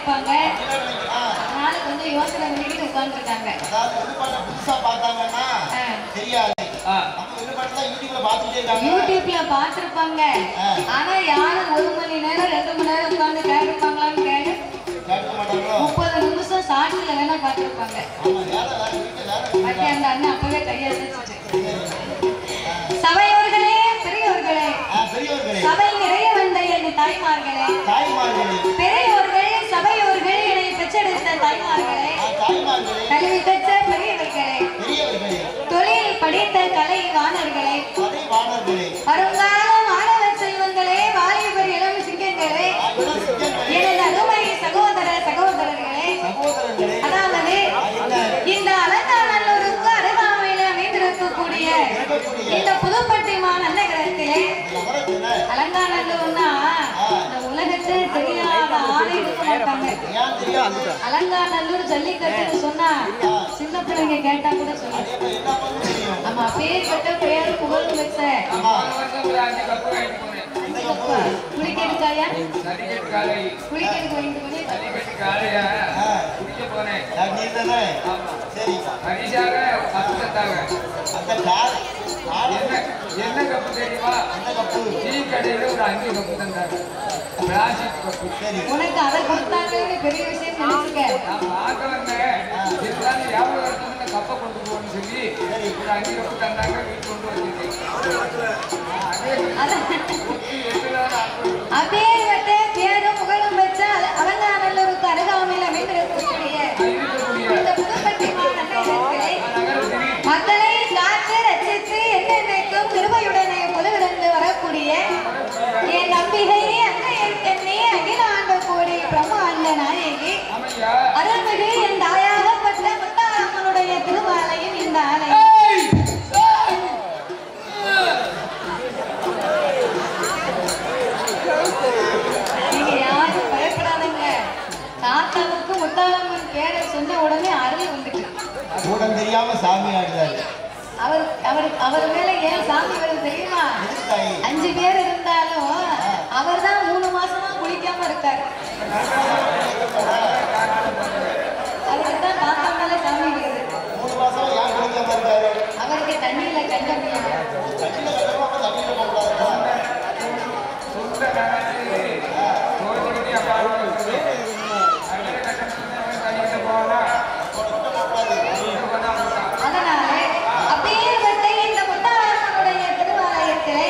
நினைப்பாங்க. அதனால கொஞ்சம் யோசனை பண்ணிட்டு உட்கார்ந்துருக்காங்க. யூடியூப்ல பாத்துருப்பாங்க. ஆனா யாரும் 1 மணி நேரம் 2 மணி நேரம் உட்கார்ந்து கேட்பாங்களான்னு கேட்டு 30 நிமிஷம் ஷார்ட்ல வேணா பாத்துருப்பாங்க. அந்த அண்ணன் அப்பவே கையெழுத்து சபையோர்களே, பெரியோர்களே, சபை நிறைய வந்த என் தாய்மார்களே, பெரியோர்கள், சபையோர்கள், என்னை பெற்றெடுத்த தாய்மார்களே, கல்வி கற்ற பெரியவர்களே, தொழில் படித்த கலை வாணர்களே, வருங்கால மாணவ செல்வங்களே, வாலிபர் இளம் சிங்கங்களே, எனது அருமை சகோதர சகோதரர்களே, அதாவது இந்த அலங்காநல்லூருக்கு அருகாமையில் அமைந்திருக்கக்கூடிய இந்த புதுப்பட்டி மாநகரத்திலே அலங்காநல்லூர்னா இந்த உலகத்தை தெரியாத ஆளே இருக்க மாட்டாங்க. அலங்காநல்லூர் ஜல்லிக்கட்டுன்னு சொன்னா சின்ன பிள்ளைங்க கேட்டா கூட சொல்லுங்க. ஆமா, பேர் கட்ட பேர் புகழ் வச்ச குளிக்கெடுக்காயா குளிக்கெடுக்க என்ன கப்பு தெரியுமா? டீ கடையில ஒரு 5 கப்பு தந்தாங்க. Plastic cup. உனக்கு அதை கொடுத்தாங்கன்னு பெரிய விஷயம் நினைச்சுக்க. நான் பார்க்க வந்தேன். இருந்தாலும் வியாபாரத்துக்கு கப்பை கொண்டு போகணும்னு சொல்லி ஒரு 5 கப்பு தந்தாங்க. வீட்டு கொண்டு வச்சிருக்கேன். அதே வட்டே பேரும் புகழும் வச்ச அலங்காநல்லூருக்கு அருகாமையில் அமைந்திருக்கக்கூடிய இந்த புதுப்பட்டி மாநகரத்திலே மக்களை காத்து ரசித்து என்னென்னைக்கும் கிருபையுடனே பொதுவிருந்து வரக்கூடிய என் நம்பிகை அன்னை அகில ஆண்டு கோடி பிரம்மாண்ட நாயகி அருள்மிகு என் தாயாகப்பட்ட முத்தாரம்மனுடைய திருமாலையும் இந்த ஆலயம். நீங்க யாரும் பயப்படாதீங்க. தாத்தாவுக்கு முத்தாரம்மன் பேரை சொன்ன உடனே அருள் வந்துட்டு தெரியாம சாமி ஆடுறாரு. அவர் மேல ஏன் சாமி வருது தெரியுமா? 5 பேர் இருந்தாலும் அவர் தான் 3 மாசமா குளிக்காம இருக்காரு. அவருக்கு தான் தாத்தா மேல சாமி வருது. 3 மாசமா யார் குளிக்காம இருக்காரு? அவருக்கு தண்ணியில கண்டமியா அதனாலே அப்பேற்பட்ட இந்த முத்தாரம்மனுடைய திருவாலயத்திலே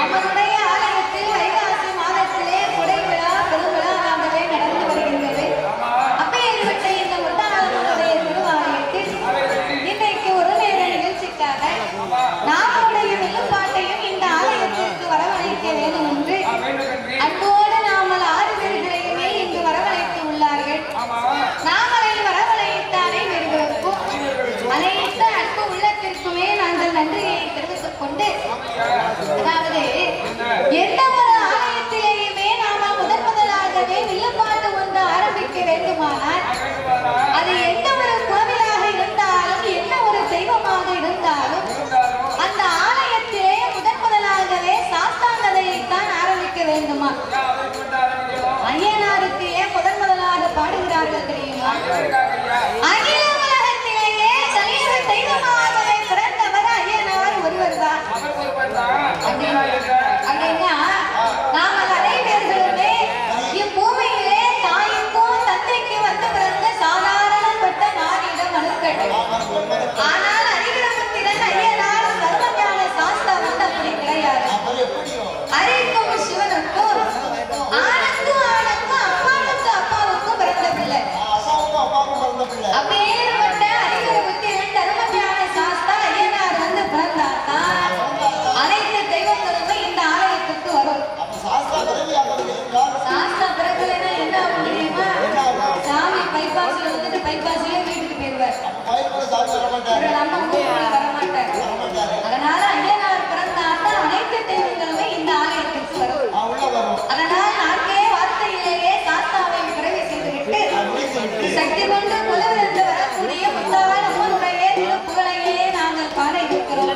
அவனுடைய ஆலயத்தில் வைகாசி மாதத்திலே குடை விழா பெருவிழா ஆகவே நடந்து வருகின்றது. அப்பேற்பட்ட இந்த முத்தாரம்மனுடைய திருவாலயத்தில் இன்றைக்கு ஒரு நேர நிகழ்ச்சிக்காக நாமுடைய வில்லுப்பாட்டையும் இந்த ஆலயத்திற்கு வரவழைக்க வேண்டும் என்று அன்போடு நாமல் 6 பேர்களையுமே இங்கு வரவழைத்து உள்ளார்கள். நாமலை வரவழைத்த அனைவர்களுக்கும் அனைத்து அன்பு உள்ளத்திற்குமே நாங்கள் நன்றியை தெரிவித்துக் கொண்டு, அதாவது எந்த ஒரு ஆலயத்திலேயுமே நாம முதலாகவே வில்லுப்பாட்டு ஒன்று ஆரம்பிக்க வேண்டுமானால் அது எந்த ஒரு கோவிலாக இருந்தாலும் என்ன ஒரு தெய்வமாக இருந்தாலும் அந்த ஆலயத்திலே முதலாகவே சாஸ்தாங்கதையைத்தான் ஆரம்பிக்க வேண்டுமா? ஐயனாருக்கு ஏன் முதலாக பாடுகிறார்கள் தெரியுமா? அகில உலகத்திலேயே தலைவ தெய்வமாகவே பிறந்தவர் ஐயனார் ஒருவர் தான். அப்படின்னா நாமல் அனைவர்களுமே இப்பூமியிலே தாய்க்கும் தந்தைக்கு வந்து பிறந்த சாதாரணப்பட்ட மானிட மனுக்கள். ஆனால் அரிகிரமத்திரன் ஐயனார் சர்வஞான சாஸ்தா வந்து அப்படி கிடையாது. அரிக்கும் சிவனுக்கும் ஆணுக்கும் அப்பாவுக்கு அப்பாவுக்கும் பிறந்த பிள்ளை. அப்பேற்பட்ட அரிகிரமத்திரன் தர்மஞான சாஸ்தா ஐயனார் வந்து பிறந்தாதான் அனைத்து தெய்வங்களுமே இந்த ஆலயத்துக்கு வரும். சாஸ்தா பிறகுலன்னா என்ன ஆகும் தெரியுமா? சாமி பைபாஸ்ல வந்துட்டு பைபாஸ்லயே வீட்டுக்கு போயிருவார். நம்ம ஊருக்கு வரமாட்டார். அதனால ஐயனார் பிறந்தாதான் அனைத்து தெய்வங்களுமே இந்த ஆலயத்துக்கு வரும். அதனால் நான்கே வார்த்தையிலேயே சாஸ்தாவை பிறவி செய்துவிட்டு சக்தி கொண்டு புலவிலிருந்து வரக்கூடிய முத்தாரம்மனுடைய திருப்புகழையே நாங்கள் பாட இருக்கிறோம்.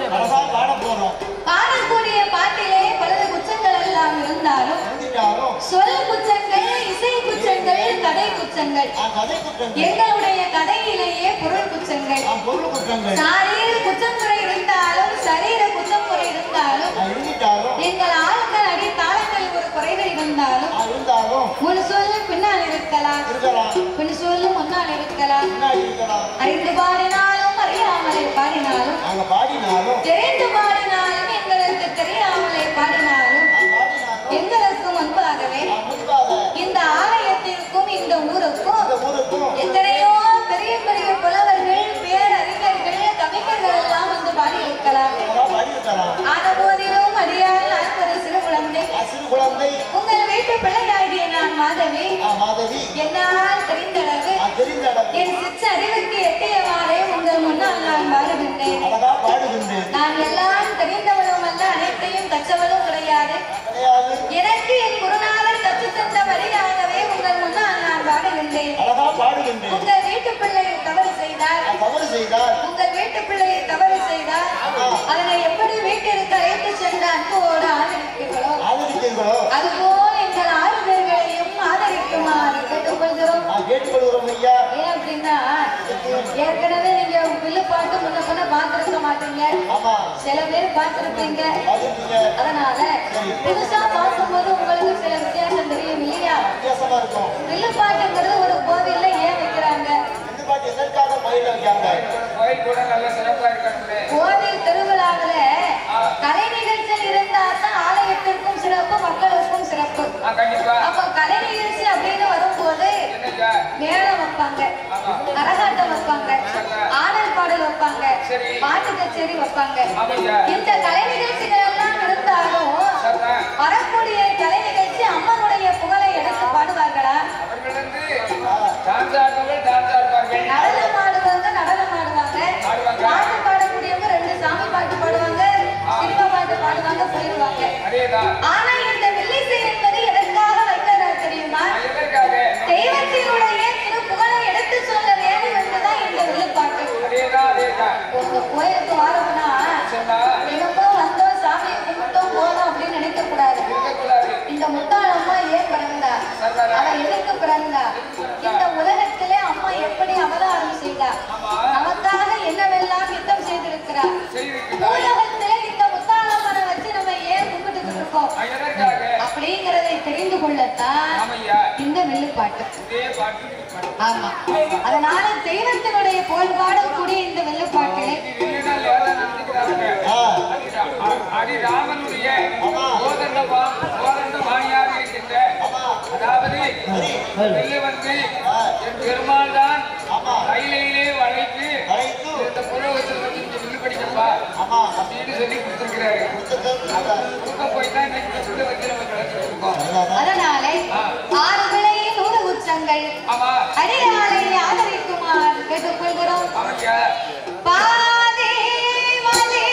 பாடக்கூடிய பாட்டிலே பல குச்சங்கள் எல்லாம் இருந்தாலும் சொல் குச்சங்கள், இசை குச்சங்கள், கதை கதை குற்றங்கள் எங்களுடைய கதையிலேயே பொருள் குற்றங்கள் சாரீர குற்றமுறை இருந்தாலும் சரீர குற்றமுறை இருந்தாலும் எங்கள் ஆளுங்கள் அடி தாளங்கள் ஒரு குறைகள் இருந்தாலும் முன் சொல்லு பின்னால் இருக்கலாம் பின் சொல்லு முன்னால் இருக்கலாம் அறிந்து பாடினாலும் அறியாமலே பாடினாலும் தெரிந்து பாடினாலும் எங்களுக்கு தெரியாமலே பாடினாலும் எங்களுக்கு முன்பாகவே இந்த ஆலயத்திற்கும் இந்த ஊருக்கும் எத்தனையோ பெரிய பெரிய புலவர்கள் பேரறிஞர்கள் கவிஞர்கள் எல்லாம் வந்து பாடியிருக்கலாம் ஆன போதிலும் அடியால் நான் ஒரு சிறு குழந்தை உங்கள் வீட்டு பிள்ளையாகிய நான் மாதவி என்னால் தெரிந்தளவு என் சிற்ற அறிவுக்கு எட்டியவாறே உங்கள் முன்னால் நான் பாடுகின்றேன் நான் எல்லாம் தெரிந்தவளும் அல்ல அனைத்தையும் கற்றவளும் கிடையாது எனக்கு என் குருநாதர் கற்று தந்த வழியாகவே உங்கள் முன்னால் நான் பாடுகின்றேன் உங்கள் வீட்டு பிள்ளையை தவறு செய்தால் உங்கள் வீட்டு பிள்ளையை தவறு செய்தால் அதனை எப்படி வீட்டிற்கு அழைத்து சென்ற அன்போடு ஆதரிப்பீர்களோ அதுபோல் எங்கள் 6 பேர்களையும் ஆதரிக்குமாறு கேட்டுக்கொள்கிறோம். ஏன் அப்படின்னா ஏற்கனவே நீங்க வில்லு பாட்டு முன்ன பண்ண பார்த்திருக்க மாட்டீங்க, சில பேர் பார்த்திருப்பீங்க. அதனால புதுசா பார்க்கும்போது உங்களுக்கு சில வித்தியாசம் தெரியும் இல்லையா? வில்லு பாட்டுங்கிறது ஒரு கோவில்ல ஏன் வைக்கிறாங்க? கோவில் திருவிழாவில கலை நிகழ்ச்சியில் இருந்தால்தான் ஆலயத்திற்கும் சிறப்பு மக்களுக்கும் சிறப்பு. அப்ப கலை நிகழ்ச்சி அப்படின்னு வரும்போது மேளம் வைப்பாங்க, கரகாட்டம் வைப்பாங்க, ஆடல் பாடல் வைப்பாங்க, பாட்டு கச்சேரி வைப்பாங்க. இந்த கலை நிகழ்ச்சிகள் எல்லாம் இருந்தாலும் வரக்கூடிய கலை நிகழ்ச்சி அம்மனுடைய புகழை எடுத்து பாடுவார்களா? நடனம் ஆடுவாங்க, நடனம் ஆடுவாங்க. பாட்டு பாடக்கூடியவங்க 2 சாமி பாட்டு பாடுவாங்க, சினிமா பாட்டு பாடுவாங்க, போயிடுவாங்க. ஆனா இந்த வில்லிசை என்பது எதற்காக வைக்கிறார் தெரியுமா? தெய்வத்தினுடைய திரு புகழை எடுத்து சொல்ல வேண்டும் என்றுதான் இந்த வில்லுப்பாட்டு. உங்க கோயிலுக்கு வாரோம்னா என்னமோ வந்தோம் சாமியை கும்பிட்டோம் போனோம் அப்படின்னு நினைக்க கூடாது. இந்த முத்தாளம்மா ஏன் பிறந்தா, அவ எதற்கு பிறந்தா, இந்த உலகத்திலே அம்மா எப்படி அவதாரம் செய்தார், நமக்காக என்னவெல்லாம் யுத்தம் செய்திருக்கிறார், உலகத்திலே இந்த முத்தாளம்மனை வச்சு நம்ம ஏன் கும்பிட்டு இருக்கோம் அப்படிங்கிறதை தெரிந்து கொள்ளத்தான் இந்த வில்லுப்பாட்டு. ஆமா, அதனால தெய்வத்தினுடைய புகழ் பாடக்கூடிய இந்த வில்லுப்பாட்டிலே பெருமாள் தான் கையிலே வளைத்து இந்த புலவத்தில் வந்து வில்லு படிக்கப்பா அப்படின்னு சொல்லி கொடுத்திருக்கிறாரு. போய்தான் அதனாலே 6 விலையில் 100 உச்சங்கள் அடியாரை ஆதரிக்குமாறு கேட்டுக்கொள்கிறோம். பாதே வலே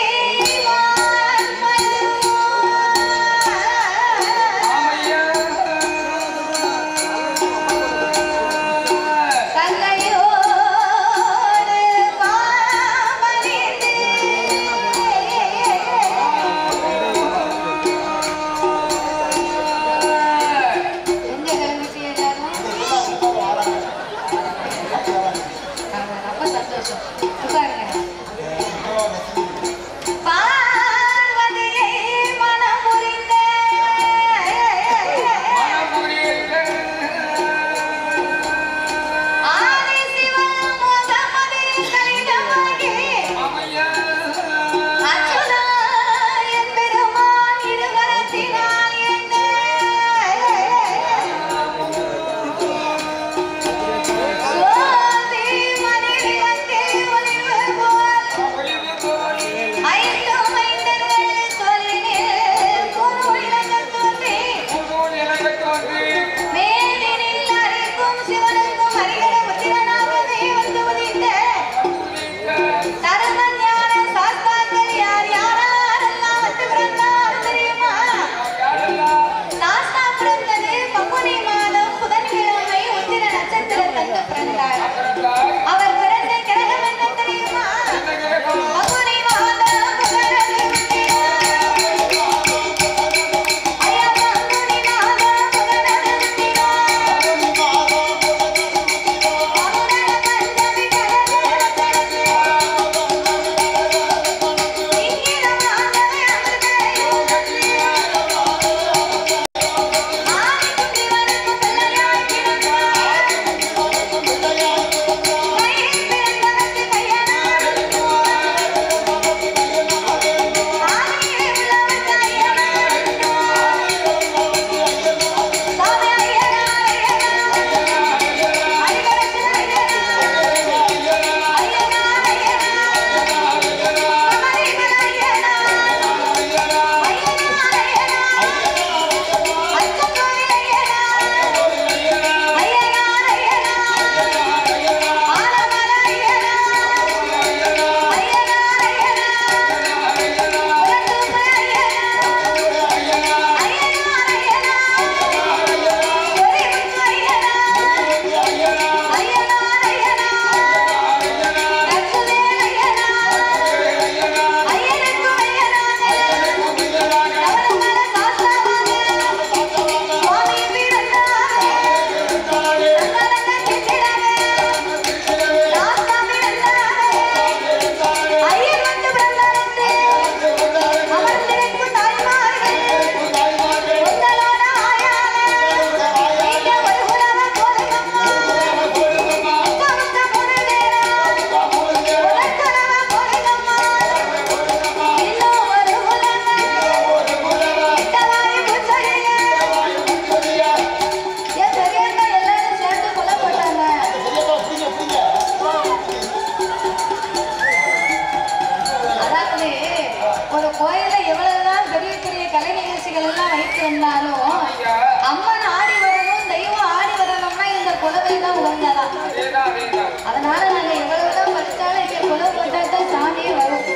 அதனால நாங்க எவ்வளவுதான் படிச்சாலும் இங்க குலம் போட்டாதான் சாமியே வரும்.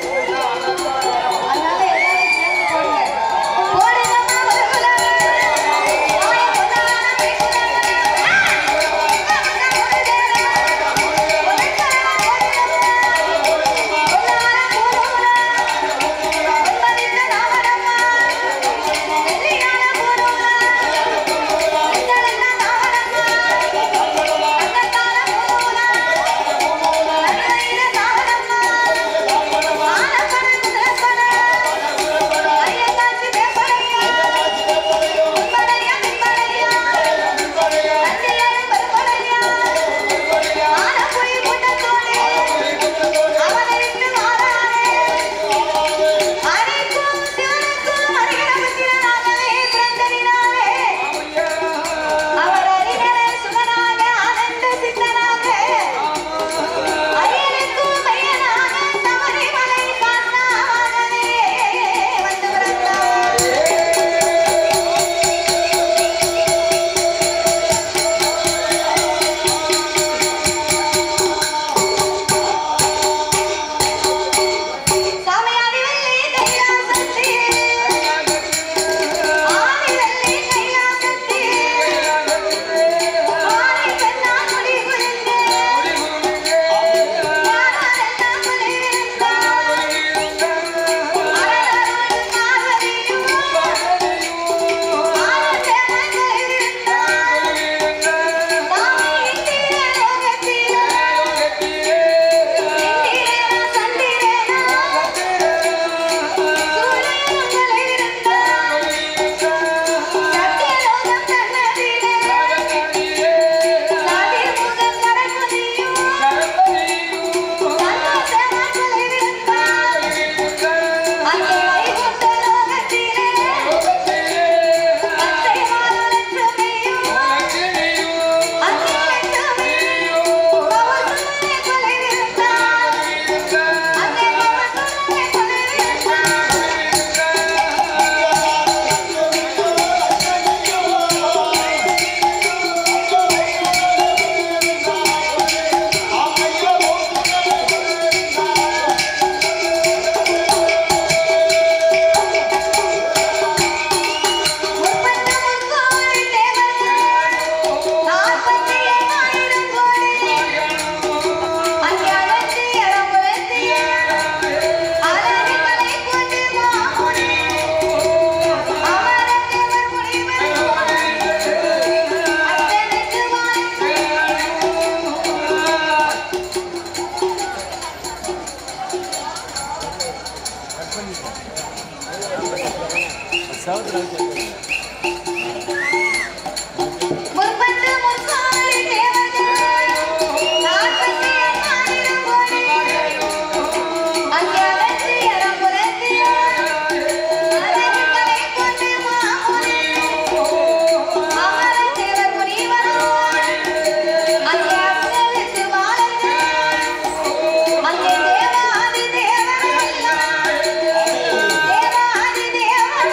அதனால எல்லாரும் சேர்ந்து போடுங்க. போடுங்கம்மா ஒரு குலம். ஆய குலம், பெண் குலம். தேவாதி தேவன்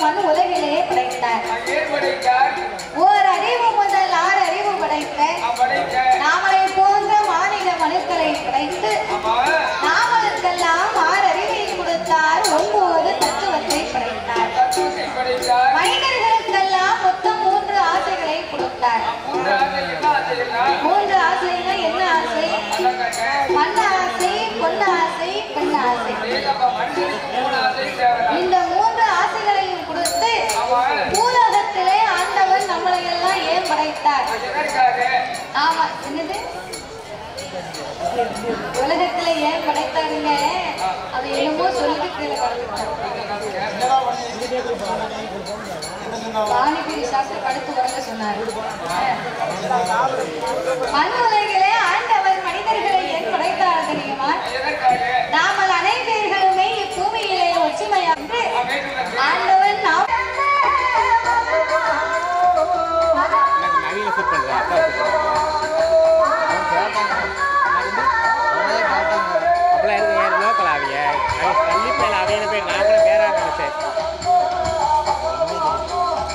மண் உலகிலே படைத்தார். ஏன் படைத்தார்? ஓர் அறிவு முதல் 6 அறிவு படைத்த நாமளை போன்ற மாநில மனுக்களை படைத்து நாமளுக்கெல்லாம் 6 அறிவை கொடுத்தார். 9 தத்துவத்தை படைத்தார். மனிதர்களுக்கெல்லாம் மொத்தம் 3 ஆசைகளை கொடுத்தார். 3 ஆசைகள் என்ன ஆசை? மண் ஆசை, பொன் ஆசை, பெண் ஆசை. இந்த 3 ஆசைகளையும் கொடுத்து பூலகத்திலே ஆண்டவன் நம்மளை எல்லாம் ஏன் படைத்தார்? ஆமா, என்னது உலகத்துல ஏன் படைத்தாருங்க? அது என்னமோ சொல்லிட்டு கீழே பானிபுரி சாஸ்திர படுத்து வரங்க சொன்னார். மண் உலகிலே ஆண்டவர் மனிதர்களை ஏன் படைத்தார் தெரியுமா? நாமல் அனைவர்களுமே இப்பூமியிலே ஒற்றுமையாக ஆண்டவன்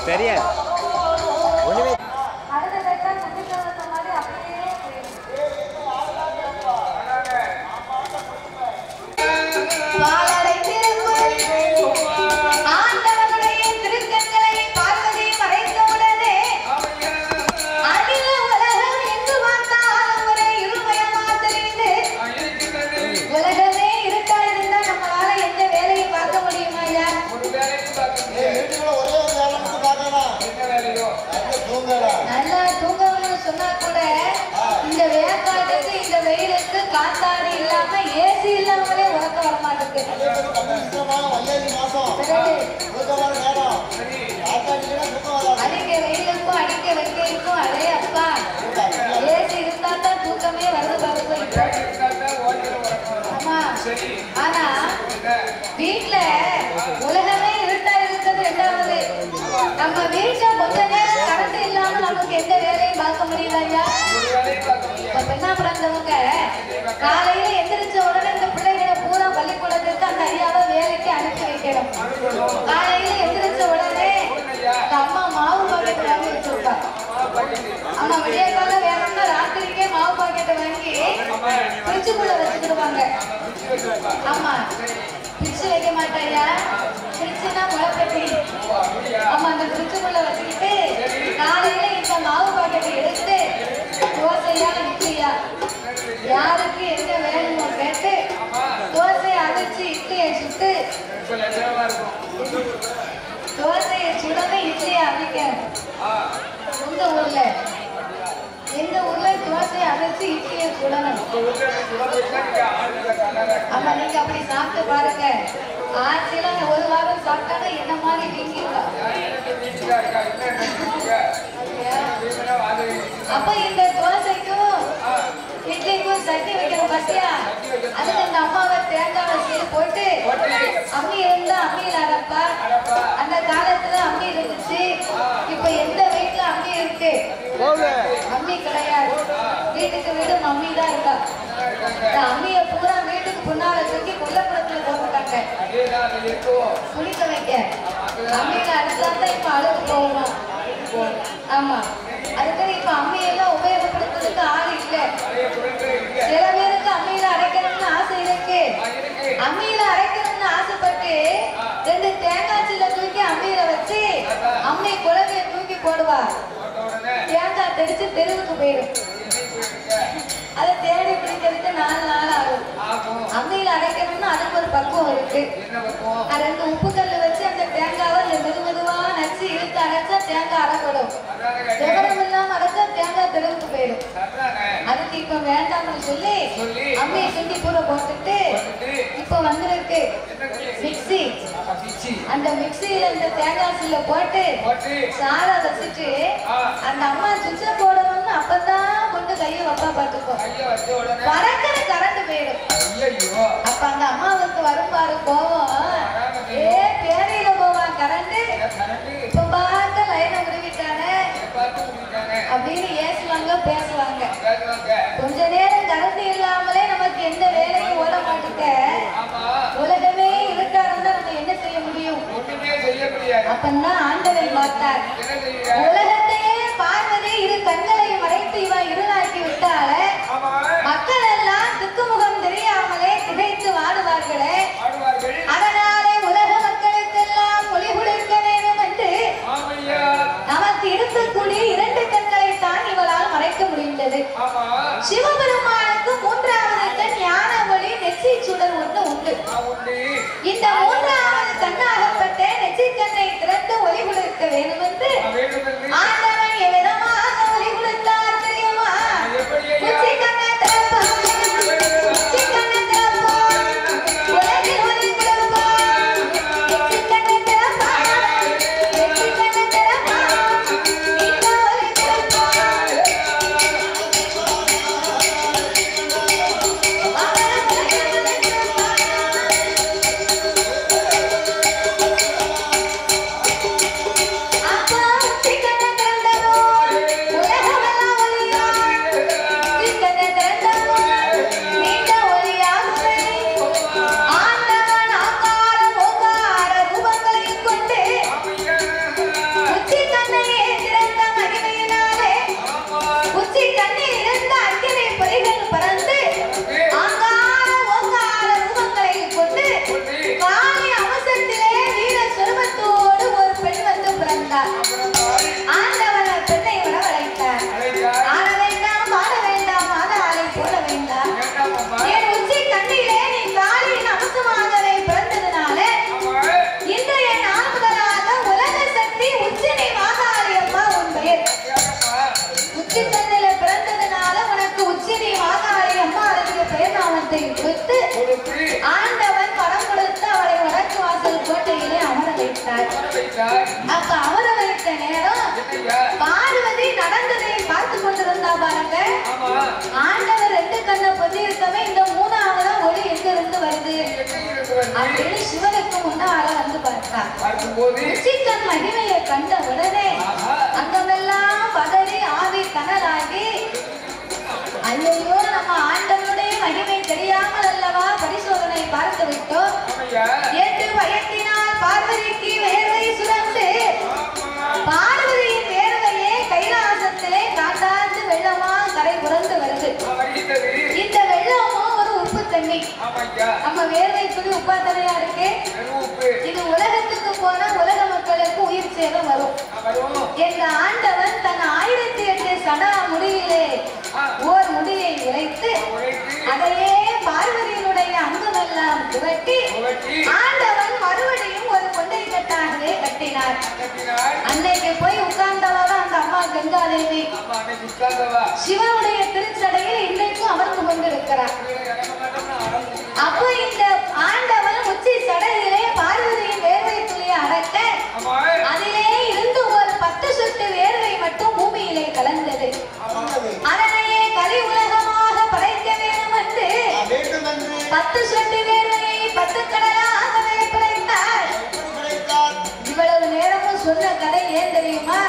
தெரியாது நல்லா தூங்கணும்னு சொன்னா கூட இந்த வேக்காட்டுக்கு இந்த வெயிலுக்கு காத்தாடி இல்லாம ஏசி இல்லாமலே உறக்க வர மாட்டேங்குது. அடிக்க வெயிலுக்கும் அடிக்க வெக்கைக்கும் அடே அப்பா ஏசி இருந்தா தான் தூக்கமே வருது வருது. ஆமா, ஆனா வீட்டுல உலகமே இருட்டா இருக்கிறது ரெண்டாவது. நம்ம வீட்டுல கொஞ்ச நேரம் கரண்ட் இல்லாம நமக்கு எந்த வேலையும் பார்க்க முடியல ஐயா. இப்ப பெண்ணா பிறந்தவங்க காலையில எந்திரிச்ச உடனே இந்த பிள்ளைகளை பூரா பள்ளிக்கூடத்துக்கு அந்த ஐயாவை வேலைக்கு அனுப்பி வைக்கணும். காலையில எந்திரிச்ச உடனே அம்மா மாவு பாக்கெட் வாங்கி வச்சிருக்கா. ஆமா, விடிய காலம் வேணும்னா ராத்திரிக்கே மாவு பாக்கெட்டை வாங்கி ஃப்ரிட்ஜுக்குள்ள வச்சுக்கிடுவாங்க. ஆமா, ஃப்ரிட்ஜ் வைக்க மாட்டாயா? ஃப்ரிட்ஜ்னா முளைப்பட்டி. ஆமா, அந்த ஃப்ரிட்ஜுக்குள்ள வச்சுக்கிட்டு காலையில இந்த மாவு பாக்கெட்டை எடுத்து தோசையா இட்லியா யாருக்கு என்ன வேணுமோ கேட்டு தோசையை அரைச்சு இட்லியை சுட்டு தோசையை சுடவே இட்லியை அவிக்க. உங்க ஊர்ல எங்க ஊர்ல தோசையை அரைச்சு இட்லியை சுடணும். ஆமா, நீங்க அப்படி சாப்பிட்டு பாருங்க. ஆட்சியில 1 வாரம் சாப்பிட்டாங்க என்ன மாதிரி வீங்கிருக்கா. அப்ப இந்த தோசைக்கும் இட்லிக்கும் சட்னி வைக்கணும் பத்தியா? அதுக்கு இந்த அம்மாவை தேங்காய் வச்சு போட்டு அம்மி இருந்தா அம்மியில அரைப்பா. அந்த காலத்துல அம்மி இருந்துச்சு. இப்ப எந்த வீட்டுல அம்மி இருக்கு? அம்மி கிடையாது. வீட்டுக்கு வீடு மம்மி தான் இருக்கா. அம்மிய பூரா வீட்டுக்கு முன்னால தூக்கி கொல்லப்புறத்துல போட்டுட்டாங்க குளிக்க வைக்க. அம்மியில அரைச்சாதான் இப்ப அழுகு போகுமா? ஆமா, அதுக்கு இப்ப அம்மியெல்லாம் உபயோகப்படுத்துறதுக்கு ஆள் இல்ல. சில பேருக்கு அம்மியில அரைக்கணும்னு ஆசை இருக்கு. அம்மியில அரைக்கணும்னு ஆசைப்பட்டு 2 தேங்காய் சில்ல தூக்கி அம்மியில வச்சு அம்மி குழந்தைய தூக்கி போடுவா. தேங்காய் தெரிச்சு தெருவுக்கு போயிடும். அதை தேடி பிடிக்கிறதுக்கு 4 நாள் ஆகும். அம்மியில அரைக்கணும்னு அதுக்கு ஒரு பக்குவம் இருக்கு. 2 உப்பு கல்லு வச்சு அந்த தேங்காவை மெதுவா நச்சு இழுத்து அரைச்சா தேங்காய் அரைப்படும். விவரம் இல்லாம அரைச்சா தேங்காய் தெருவுக்கு போயிடும். அதுக்கு இப்ப வேண்டாம்னு சொல்லி அம்மியை சுண்டி பூர போட்டுட்டு இப்ப வந்திருக்கு மிக்சி. அந்த மிக்சியில இந்த தேங்காய் சில்ல போட்டு சாரை வச்சுட்டு அந்த அம்மா சுவிட்ச போடணும்னு அப்பதான் கொண்டு கையை வைப்பா பார்த்துக்கோ. பறக்கிற கரண்ட் போயிடும். அப்ப அந்த அம்மாவுக்கு வரும்பாரு கோவம். பேரையில போவான் கரண்ட். இப்ப பார்க்க லைனை உருவிட்டானே அப்படின்னு ஏசுவாங்க பேசுவாங்க. கொஞ்ச நேரம் கரண்ட் இல்லாமலே நமக்கு எந்த வேலையும் ஓட மாட்டேங்க. உலகமே இருட்டா இருந்தா நம்ம என்ன செய்ய முடியும்? அப்பந்தான் ஆண்டவன் பார்த்தார். உலகத்தையே பார்வதி இரு கண்களை மறைத்து இவன் இருளாக்கி விட்டாலே மக்கள் எல்லாம் திக்குமுகம் தெரியாமலே திகைத்து வாடுவார்களே. அதனாலே உலக மக்களுக்கெல்லாம் ஒளி கொடுக்க வேண்டும் என்று நமக்கு இருக்கக்கூடிய இரண்டு கண்களை தான் இவளால் மறைக்க முடிந்தது. சிவபெருமானுக்கு மூன்றாவது கண் ஞான ஒளி நெற்றி சுடர் ஒன்று உண்டு. இந்த மூன்றாவது கண்ணாகப்பட்ட நெற்றி கண்ணை திறந்து ஒளி கொடுக்க வேண்டும் என்று ஆண்டவன் எவ்விதமாக ஒளி கொடுத்தார் தெரியுமா? நெற்றி கண்ணை திறப்பார், நெற்றி கண்ணை திறப்பார், உலகில் ஒளி கொடுப்பார். நெற்றி கண்ணை திறப்பார், நெற்றி கண்ணை திறப்பார், நீண்ட ஒளி கொடுப்பார். அப்பா நெற்றி கண்ணை திறந்தபோது உலகமெல்லாம் ஒளியாய், நெற்றி கண்ணை திறந்தபோது நீண்ட ஒளியாகுமே. ஆண்டவன் ஆகார ஓங்கார ரூபங்களைக் கொண்டு உச்சி கண்ணையே திறந்த மகிமையினாலே உச்சி கண்ணில் இருந்த அக்கினி பொறிகள் பறந்து ஆங்கார ஓங்கார ரூபங்களைக் கொண்டு காளி அம்சத்திலே வீர சொருபத்தோடு ஒரு பெண் வந்து பிறந்தார். ஆண்டவன் பெண்ணை வரவழைத்தார். ஆட வேண்டாம், பாட வேண்டாம், மாதாளை போட வேண்டாம். என் உச்சி கண்ணிலே நீ காளியின் அம்சமாகவே பிறந்ததுனால இன்றைய நாள் முதலாக உலக சக்தி உச்சினி மாகாளி அம்மா உன் பெயர். உச்சி கண்ணில பிறந்ததுனால உனக்கு உச்சினி மாகாளி அம்மா அதுக்கு பெயர் நாமத்தை கொடுத்து ஆண்டவன் படம் கொடுத்து அவளை வடக்கு வாசல் கோட்டையிலே அமர வைத்தார். அப்ப அமர வைத்த நேரம் பார்வதி நடந்ததை பார்த்து கொண்டிருந்தா பாருங்க. ஆண்டவர் ரெண்டு கண்ணை பொத்தி இருக்கவே இந்த மூணாவது ஒளி எங்க இருந்து வருது அப்படின்னு சிவனுக்கு முன்னால வந்து பார்த்தார். உச்சிக்கண் மகிமையை கண்ட உடனே அங்கமெல்லாம் பதறி ஆவி கனலாகி ஐயோ நம்ம ஆண்டவனுடைய மகிமை தெரியாமல் அல்லவா பரிசோதனை பார்த்து விட்டோம் என்று பயத்தினால் பார்வதிக்கு வேர்வை சுரந்து பார்வதியின் வேர்வையே கைலாசத்திலே காட்டாந்து வெள்ளமா கரை புரண்டு வருது. இந்த வெள்ளமும் ஒரு உப்பு தண்ணி. நம்ம வேர்வை துளி உப்பா தண்ணியா இருக்கு. இது உலகத்துக்கு போனா உலக மக்களுக்கு உயிர் சேதம் வரும். என்ற ஆண்டவன் தன் 1008 சடா முடியிலே ஓர் முடியை உழைத்து அதையே பார்வதியினுடைய அங்கமெல்லாம் துவட்டி ஆண்டவன் மறுபடியும் ஒரு கொண்டை கட்டாகவே கட்டினார். அன்னைக்கு போய் உட்கார்ந்தவா அந்த அம்மா கங்காதேவி சிவனுடைய திருச்சடையில் இன்றைக்கும் அமர்ந்து கொண்டிருக்கிறார். அப்போ இந்த ஆண்டவன் உச்சி சடையிலே பார்வதியின் வேர்வை துளியை அடக்க அதிலே இருந்து ஒரு 10 சொட்டு வேர்வை மட்டும் பூமியிலே கலந்தது. அதனையே கலி உலகமாக படைக்க வேண்டும் என்று 10 சொட்டு வேர்வையை 10 கடலாகவே படைத்தார். இவ்வளவு நேரமும் சொன்ன கதை ஏன் தெரியுமா?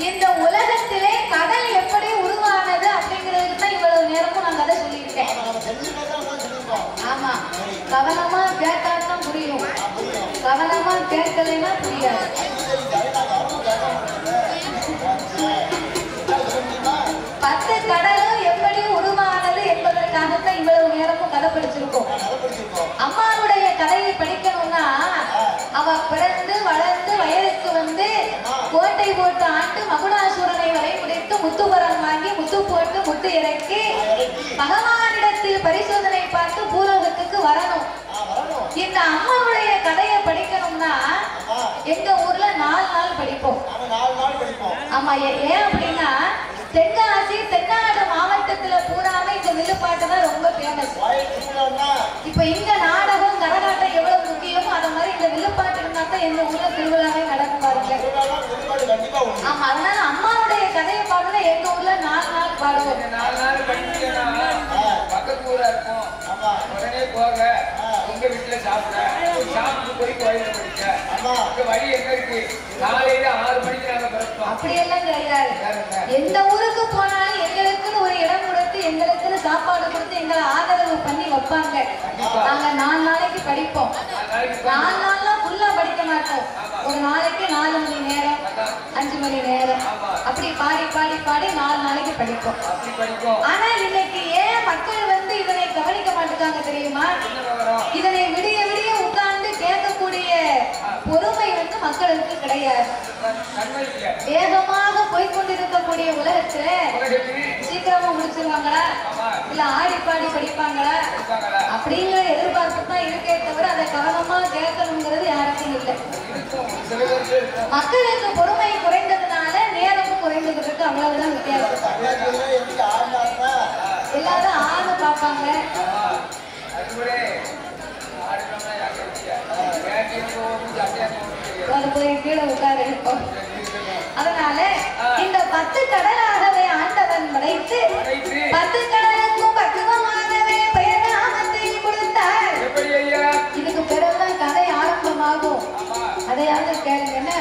இந்த உலகத்திலே கடல் எப்படி உருவானது அப்படிங்கிறதுக்கு தான் இவ்வளவு நேரமும் நான் கதை சொல்லியிருக்கேன். ஆமா, கவனமா கேட்டாதான் புரியும், கவனமா கேட்கலைன்னா புரியாது. பத்து கடலும் எப்படி உருவானது என்பதற்காகத்தான் இவ்வளவு நேரமும் கதை படிச்சிருக்கோம். அம்மாவுடைய கதையை படிக்கணும்னா அவ பிறந்து வளர்ந்து வயதுக்கு வந்து கோட்டை போட்டு ஆண்டு மகுடாசுரனை வரை முடித்து முத்துவரம் வாங்கி முத்து போட்டு முத்து இறக்கி பகவானிடத்தில் பரிசோதனை பார்த்து பூலோகத்துக்கு வரணும். இந்த அம்மாவுடைய கதையை படிக்கணும்னா எங்க ஊர்ல 4 நாள் படிப்போம். ஆமா, ஏன் அப்படின்னா தென்காசி தென்னாடு மாவட்டத்துல பூராமே இந்த வில்லுப்பாட்டு தான் ரொம்ப ஃபேமஸ். இப்ப இந்த நாடகம் கரகாட்டம் எவ்வளவு முக்கியமோ அத மாதிரி இந்த வில்லுப்பாட்டு இருந்தா தான் எங்க ஊர்ல திருவிழாவே நடக்கும் பாருங்க. ஆமா, அதனால அம்மாவுடைய கதையை பாடுனா எங்க ஊர்ல 4 நாள் பாடுவோம். 4 நாள் படிச்சீங்கன்னா பக்கத்து ஊரா இருக்கும். உடனே போக உங்க வீட்டுல சாப்பிட்டு போய் கோயில படிக்க வழி எங்க இருக்கு? காலையில 6 மணிக்கு நாங்க பிறப்போம். அப்படியெல்லாம் கிடையாது. எந்த ஊருக்கு போனாலும் எங்களுக்குன்னு ஒரு இடம் கொடுத்து எங்களுக்குன்னு சாப்பாடு கொடுத்து எங்களை ஆதரவு பண்ணி வைப்பாங்க. நாங்க 4 நாளைக்கு படிப்போம். 4 நாள்லாம் ஃபுல்லா படிக்க மாட்டோம். ஒரு நாளைக்கு 4 மணி நேரம் 5 மணி நேரம் அப்படி பாடி பாடி பாடி 4 நாளைக்கு படிப்போம். ஆனா இன்னைக்கு ஏன் மக்கள் வந்து இதனை கவனிக்க மாட்டாங்க தெரியுமா? இதனை விடிய விடிய உட்கார்ந்து கேட்கக்கூடிய பொறுமை வந்து மக்களுக்கு கிடையாது. வேகமாக போய்கொண்டிருக்கக்கூடிய உலகத்துல சீக்கிரமா முடிச்சிருவாங்களா இல்ல ஆடி பாடி படிப்பாங்களா அப்படிங்கிற எதிர்பார்ப்பு தான் இருக்கே தவிர அதை கவனமா கேட்கணுங்கிறது யாருக்கும் இல்லை. மக்களுக்கு பொறுமை குறைந்ததுனால நேரமும் குறைந்துகிட்டு இருக்கு. அவ்வளவுதான் வித்தியாசம். எல்லாரும் ஆடு பார்ப்பாங்க. அது போய் கீழே உட்கார இருக்கும். அதனால இந்த 10 கடலாகவே ஆண்டவன் படைத்து 10 கடலுக்கும் பக்குவமாகவே பெயர் நாமத்தை கொடுத்தார். இதுக்கு பிறகுதான் கதை ஆரம்பமாகும். அதையாவது கேளுங்க.